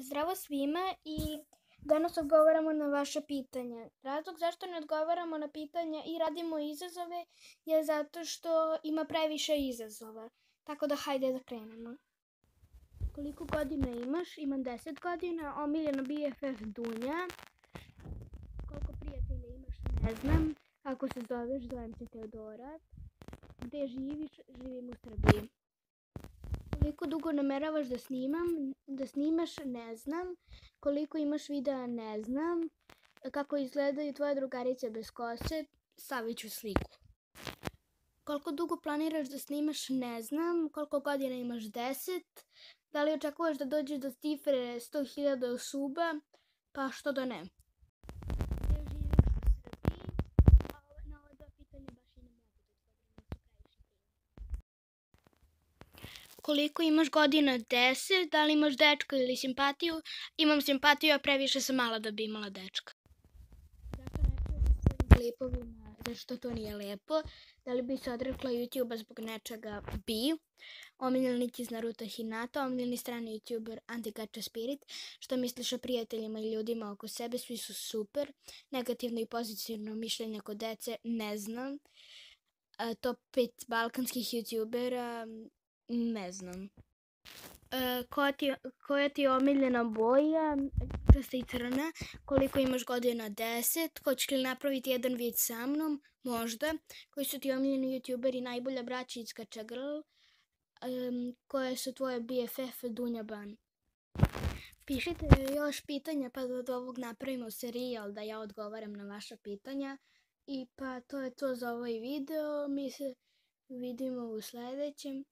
Zdravo svima i danas odgovaramo na vaše pitanja. Razlog zašto ne odgovaramo na pitanja i radimo izazove je zato što ima previše izazova. Tako da hajde da krenemo. Koliko godina imaš? Imam 10 godina. Omiljena BFF Dunja. Koliko prijatelja imaš? Ne znam. Ako se zovem se Teodora. Gde živiš? Živim u Srbiji. Koliko dugo nameravaš da snimaš? Ne znam. Koliko imaš videa? Ne znam. Kako izgledaju tvoje drugarice bez kose? Stavit ću sliku. Koliko dugo planiraš da snimaš? Ne znam. Koliko godina imaš? 10. Da li očekuješ da dođeš do cifre 100.000 suba? Pa što da ne. Gde živiš u Srbiji? Na ova dva pitanja baš i ne mogu da odgovorim. Koliko imaš godina? 10. Da li imaš dečka ili simpatiju? Imam simpatiju, a previše sam mala da bi imala dečka. Zašto ne čuješ sa svojim klipovima? Zašto to nije lepo? Da li bi se odrekla YouTube-a zbog nečega? Bi. Omiljeni lik iz Naruto Hinata, omiljeni strani YouTuber Anti-Gacha Spirit. Što misliš o prijateljima i ljudima oko sebe? Svi su super. Negativno i pozitivno mišljenje kod dece? Ne znam. Top 5 balkanskih YouTubera? Ne znam. Koja ti je omiljena boja? Časta i crna. Koliko imaš godina? 10. Hoćeš li napraviti jedan vid sa mnom? Možda. Koji su ti omiljeni youtuberi? Najbolja braća iz Gacha Girl. Koje su tvoje BFF Dunja Ban? Pišite još pitanja pa da od ovog napravimo serijal da ja odgovaram na vaša pitanja. I pa to je to za ovaj video. Mi se vidimo u sledećem.